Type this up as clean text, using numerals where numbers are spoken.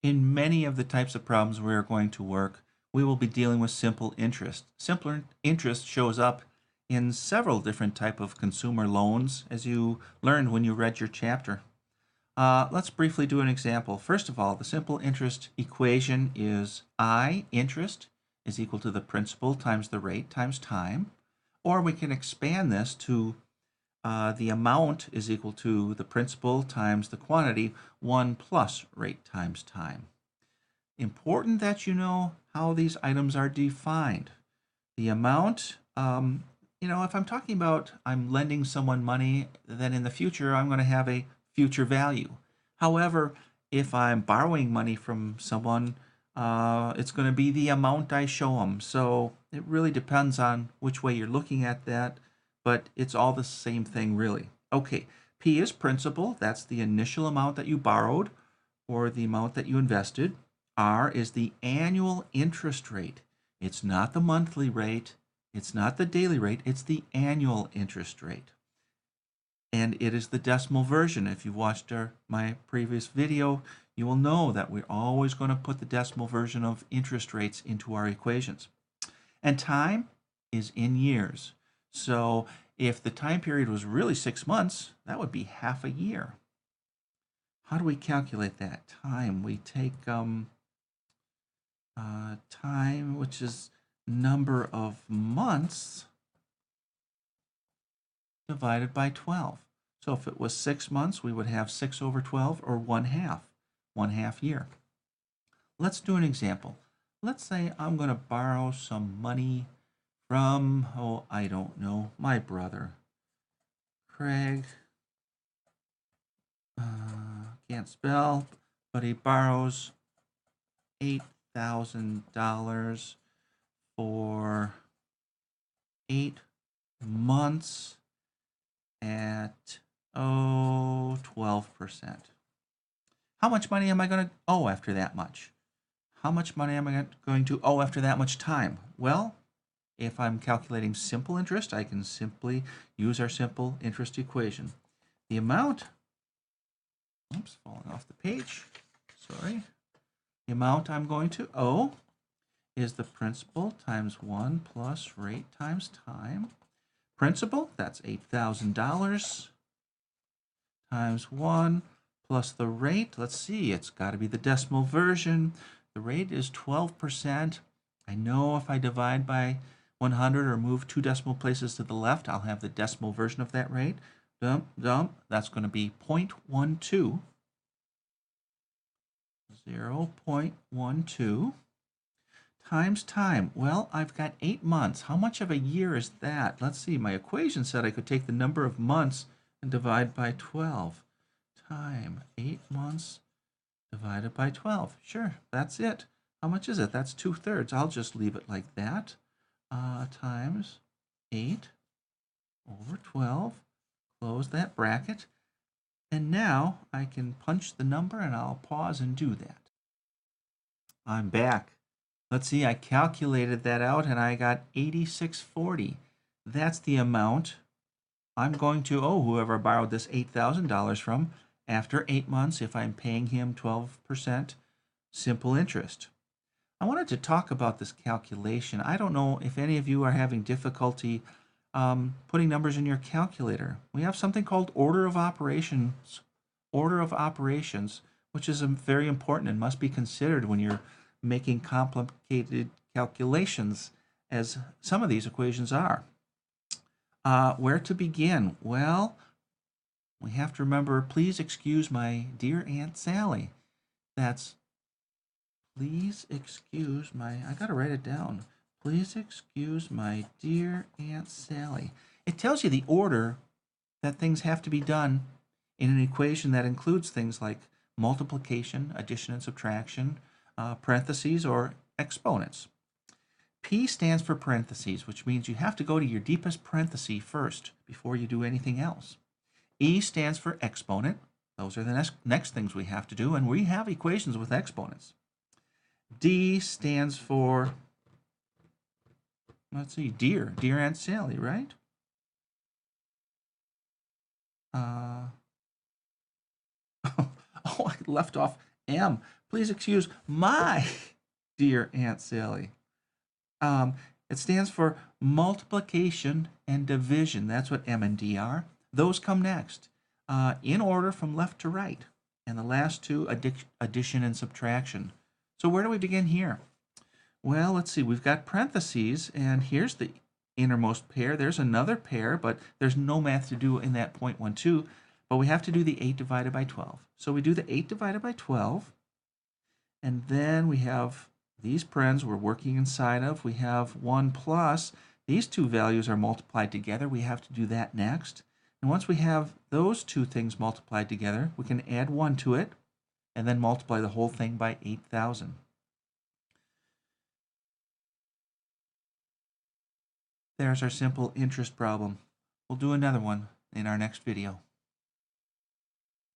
In many of the types of problems we are going to work, we will be dealing with simple interest. Simple interest shows up in several different type of consumer loans, as you learned when you read your chapter. Let's briefly do an example. First of all, the simple interest equation is I, interest, is equal to the principal times the rate times time. Or we can expand this to the amount is equal to the principal times the quantity, 1 plus rate times time. Important that you know how these items are defined. The amount, if I'm talking about I'm lending someone money, then in the future I'm going to have a future value. However, if I'm borrowing money from someone, it's going to be the amount I show them. So it really depends on which way you're looking at that, but it's all the same thing really. Okay, P is principal. That's the initial amount that you borrowed or the amount that you invested. R is the annual interest rate. It's not the monthly rate. It's not the daily rate. It's the annual interest rate. And it is the decimal version. If you've watched my previous video, you will know that we're always going to put the decimal version of interest rates into our equations. And time is in years. So if the time period was really 6 months, that would be half a year. How do we calculate that? Time, we take time, which is number of months, divided by 12. So if it was 6 months, we would have 6 over 12, or 1/2 year. Let's do an example. Let's say I'm going to borrow some money from, I don't know, my brother, Craig. Can't spell, but he borrows $8,000 for 8 months at 12%. How much money am I going to owe after that much? How much money am I going to owe after that much time? Well, if I'm calculating simple interest, I can simply use our simple interest equation. The amount, oops, falling off the page, sorry. The amount I'm going to owe is the principal times 1 plus rate times time. Principal, that's $8,000 times 1 plus the rate. Let's see, it's got to be the decimal version. The rate is 12%. I know if I divide by 100 or move 2 decimal places to the left, I'll have the decimal version of that rate. That's going to be 0.12. 0.12 times time. Well, I've got 8 months. How much of a year is that? Let's see. My equation said I could take the number of months and divide by 12. Time, 8 months divided by 12. Sure, that's it. How much is it? That's 2/3. I'll just leave it like that. Times 8 over 12. Close that bracket. And now I can punch the number, and I'll pause and do that. I'm back. Let's see, I calculated that out and I got 86.40. That's the amount I'm going to owe whoever I borrowed this $8,000 from after 8 months if I'm paying him 12% simple interest. I wanted to talk about this calculation. I don't know if any of you are having difficulty putting numbers in your calculator. We have something called order of operations, which is very important and must be considered when you're making complicated calculations, as some of these equations are. Where to begin? Well, we have to remember, please excuse my dear Aunt Sally. That's, please excuse my, I gotta write it down. Please excuse my dear Aunt Sally. It tells you the order that things have to be done in an equation that includes things like multiplication, addition and subtraction, parentheses, or exponents. P stands for parentheses, which means you have to go to your deepest parenthesis first before you do anything else. E stands for exponent. Those are the next things we have to do, and we have equations with exponents. D stands for, let's see, dear Aunt Sally, right? Oh, I left off M. Please excuse my dear Aunt Sally. Um, it stands for multiplication and division. That's what M and D are. Those come next, in order from left to right. And the last two, addition and subtraction. So where do we begin here? Well, let's see. We've got parentheses, and here's the innermost pair. There's another pair, but there's no math to do in that 0.12. But we have to do the 8 divided by 12. So we do the 8 divided by 12, and then we have these parens we're working inside of. We have 1 plus. These two values are multiplied together. We have to do that next. And once we have those two things multiplied together, we can add 1 to it, and then multiply the whole thing by 8,000. There's our simple interest problem. We'll do another one in our next video.